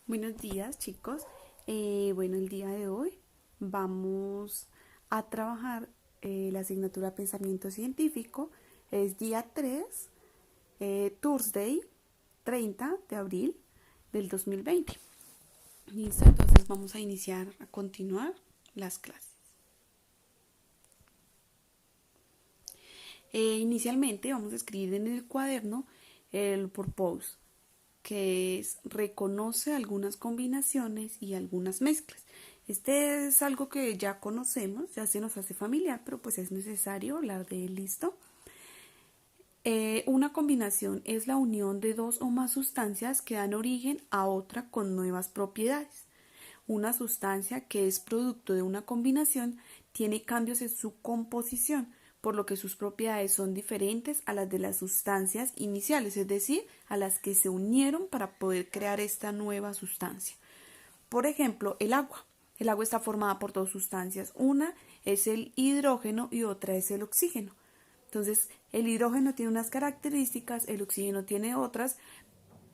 Buenos días, chicos. Bueno, el día de hoy vamos a trabajar la asignatura Pensamiento Científico. Es día 3, Thursday, 30 de abril del 2020. Listo, entonces vamos a iniciar, a continuar las clases. Inicialmente vamos a escribir en el cuaderno el purpose, que es reconoce algunas combinaciones y algunas mezclas. Este es algo que ya conocemos, ya se nos hace familiar, pero pues es necesario hablar de él, ¿listo? Una combinación es la unión de dos o más sustancias que dan origen a otra con nuevas propiedades. Una sustancia que es producto de una combinación tiene cambios en su composición, por lo que sus propiedades son diferentes a las de las sustancias iniciales, es decir, a las que se unieron para poder crear esta nueva sustancia. Por ejemplo, el agua. El agua está formada por dos sustancias. Una es el hidrógeno y otra es el oxígeno. Entonces, el hidrógeno tiene unas características, el oxígeno tiene otras,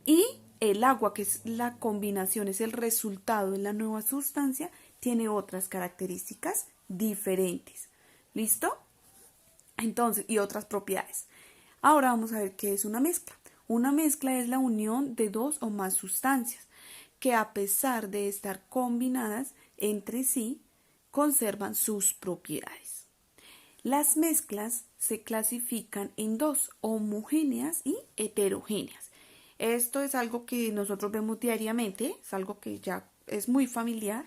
y el agua, que es la combinación, es el resultado de la nueva sustancia, tiene otras características diferentes. ¿Listo? Entonces, y otras propiedades. Ahora vamos a ver qué es una mezcla. Una mezcla es la unión de dos o más sustancias que, a pesar de estar combinadas entre sí, conservan sus propiedades. Las mezclas se clasifican en dos: homogéneas y heterogéneas. Esto es algo que nosotros vemos diariamente, es algo que ya es muy familiar,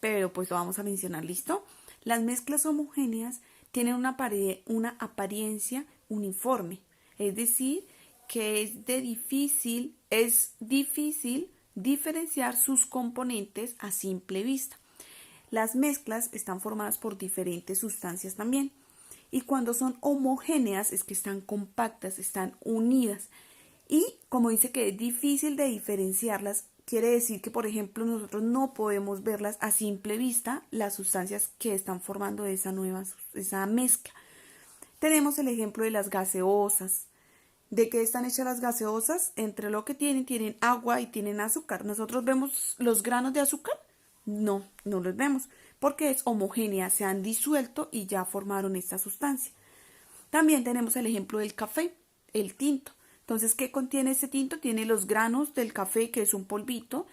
pero pues lo vamos a mencionar, ¿listo? Las mezclas homogéneas tienen una apariencia uniforme, es decir, que es difícil diferenciar sus componentes a simple vista. Las mezclas están formadas por diferentes sustancias también. Y cuando son homogéneas es que están compactas, están unidas. Y como dice que es difícil de diferenciarlas, quiere decir que, por ejemplo, nosotros no podemos verlas a simple vista, las sustancias que están formando esa mezcla. Tenemos el ejemplo de las gaseosas. ¿De qué están hechas las gaseosas? Entre lo que tienen agua y tienen azúcar. ¿Nosotros vemos los granos de azúcar? No, no los vemos, porque es homogénea, se han disuelto y ya formaron esta sustancia. También tenemos el ejemplo del café, el tinto. Entonces, ¿qué contiene este tinto? Tiene los granos del café, que es un polvito,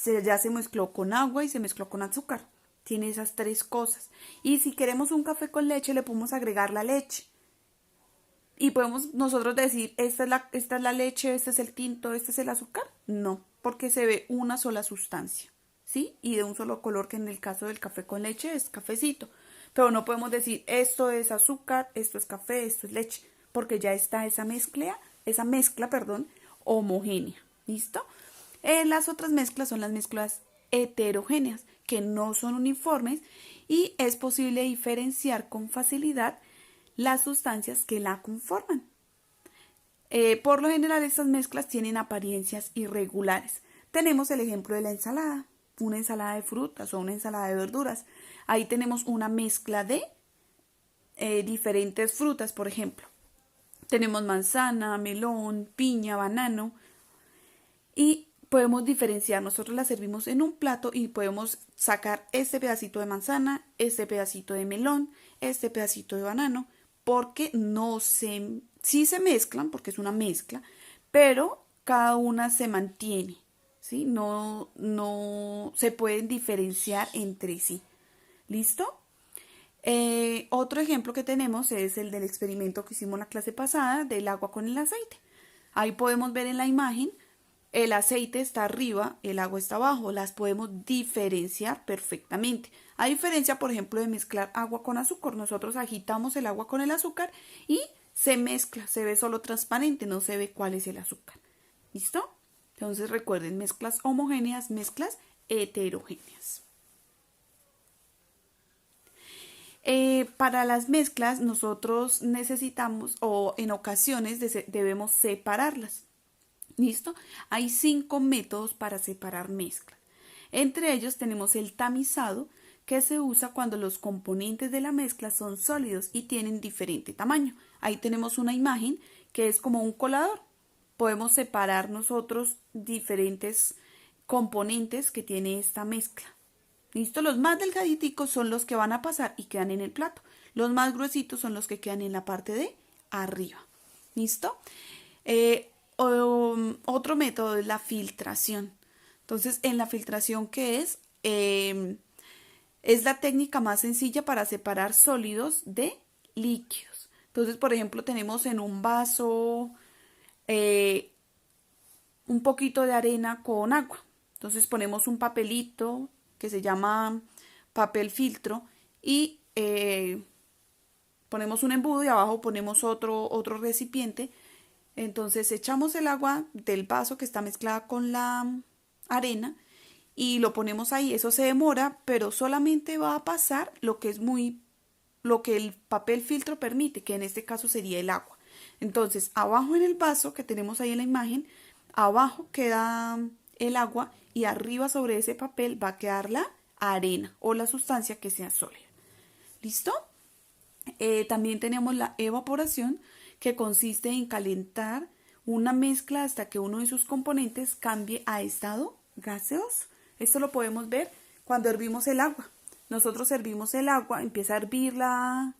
ya se mezcló con agua y se mezcló con azúcar. Tiene esas tres cosas. Y si queremos un café con leche, le podemos agregar la leche. Y podemos nosotros decir, esta es la leche, este es el tinto, este es el azúcar. No, porque se ve una sola sustancia, ¿sí? Y de un solo color, que en el caso del café con leche es cafecito. Pero no podemos decir, esto es azúcar, esto es café, esto es leche, porque ya está esa mezcla, perdón, homogénea. ¿Listo? Las otras mezclas son las mezclas heterogéneas, que no son uniformes y es posible diferenciar con facilidad las sustancias que la conforman. Por lo general, estas mezclas tienen apariencias irregulares. Tenemos el ejemplo de la ensalada, una ensalada de frutas o una ensalada de verduras. Ahí tenemos una mezcla de diferentes frutas, por ejemplo. Tenemos manzana, melón, piña, banano, y podemos diferenciar. Nosotros la servimos en un plato y podemos sacar este pedacito de manzana, este pedacito de melón, este pedacito de banano, porque sí se mezclan, porque es una mezcla, pero cada una se mantiene, ¿sí? No se pueden diferenciar entre sí. ¿Listo? Otro ejemplo que tenemos es el del experimento que hicimos la clase pasada del agua con el aceite. Ahí podemos ver en la imagen, el aceite está arriba, el agua está abajo, las podemos diferenciar perfectamente. A diferencia, por ejemplo, de mezclar agua con azúcar, nosotros agitamos el agua con el azúcar y se mezcla, se ve solo transparente, no se ve cuál es el azúcar. ¿Listo? Entonces recuerden, mezclas homogéneas, mezclas heterogéneas. Para las mezclas nosotros necesitamos, o en ocasiones debemos separarlas. ¿Listo? Hay 5 métodos para separar mezclas. Entre ellos tenemos el tamizado, que se usa cuando los componentes de la mezcla son sólidos y tienen diferente tamaño. Ahí tenemos una imagen que es como un colador. Podemos separar nosotros diferentes componentes que tiene esta mezcla. ¿Listo? Los más delgaditos son los que van a pasar y quedan en el plato. Los más gruesitos son los que quedan en la parte de arriba. ¿Listo? Otro método es la filtración. Entonces, en la filtración, ¿qué es? Es la técnica más sencilla para separar sólidos de líquidos. Entonces, por ejemplo, tenemos en un vaso un poquito de arena con agua. Entonces ponemos un papelito que se llama papel filtro y ponemos un embudo y abajo ponemos otro recipiente. Entonces echamos el agua del vaso que está mezclada con la arena y lo ponemos ahí. Eso se demora, pero solamente va a pasar lo que el papel filtro permite, que en este caso sería el agua. Entonces, abajo en el vaso que tenemos ahí en la imagen, abajo queda el agua y arriba sobre ese papel va a quedar la arena o la sustancia que sea sólida. ¿Listo? También tenemos la evaporación, que consiste en calentar una mezcla hasta que uno de sus componentes cambie a estado gaseoso. Esto lo podemos ver cuando hervimos el agua. Nosotros hervimos el agua, empieza a hervir la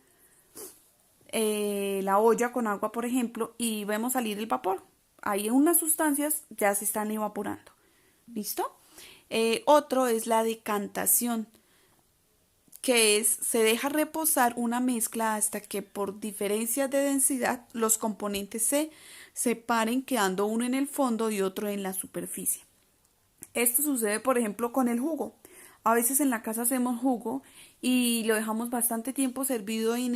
olla con agua, por ejemplo, y vemos salir el vapor. Ahí unas sustancias ya se están evaporando. ¿Listo? Otro es la decantación, que se deja reposar una mezcla hasta que por diferencias de densidad los componentes se separen, quedando uno en el fondo y otro en la superficie. Esto sucede, por ejemplo, con el jugo. A veces en la casa hacemos jugo y lo dejamos bastante tiempo servido en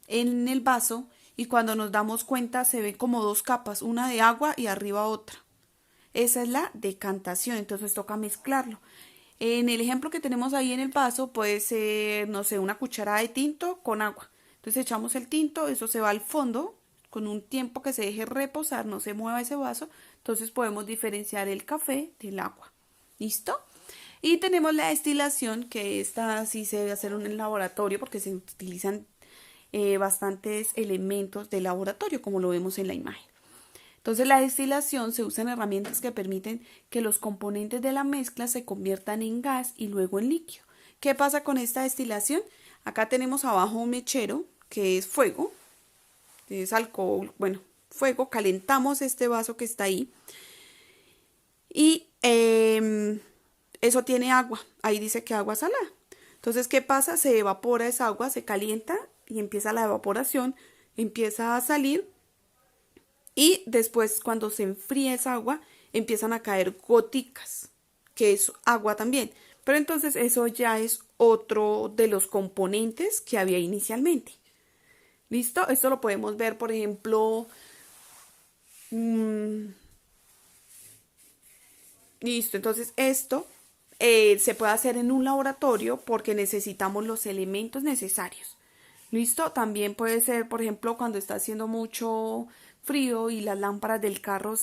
el vaso y cuando nos damos cuenta se ven como dos capas, una de agua y arriba otra. Esa es la decantación, entonces toca mezclarlo. En el ejemplo que tenemos ahí en el vaso puede ser, no sé, una cucharada de tinto con agua. Entonces echamos el tinto, eso se va al fondo con un tiempo que se deje reposar, no se mueva ese vaso. Entonces podemos diferenciar el café del agua. ¿Listo? Y tenemos la destilación, que esta sí se debe hacer en el laboratorio porque se utilizan bastantes elementos de laboratorio, como lo vemos en la imagen. Entonces la destilación se usa en herramientas que permiten que los componentes de la mezcla se conviertan en gas y luego en líquido. ¿Qué pasa con esta destilación? Acá tenemos abajo un mechero que es fuego, es alcohol, bueno, fuego, calentamos este vaso que está ahí y eso tiene agua, ahí dice que agua salada. Entonces, ¿qué pasa? Se evapora esa agua, se calienta y empieza la evaporación, empieza a salir. Y después, cuando se enfría esa agua, empiezan a caer goticas, que es agua también. Pero entonces eso ya es otro de los componentes que había inicialmente. ¿Listo? Esto lo podemos ver, por ejemplo. Listo, entonces esto se puede hacer en un laboratorio porque necesitamos los elementos necesarios. ¿Listo? También puede ser, por ejemplo, cuando está haciendo mucho frío y las lámparas del carro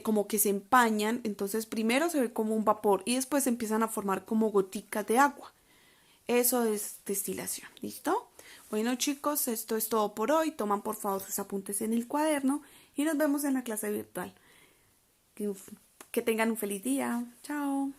como que se empañan, entonces primero se ve como un vapor y después se empiezan a formar como goticas de agua. Eso es destilación, ¿listo? Bueno, chicos, esto es todo por hoy. Toman por favor sus apuntes en el cuaderno y nos vemos en la clase virtual. Que tengan un feliz día. Chao.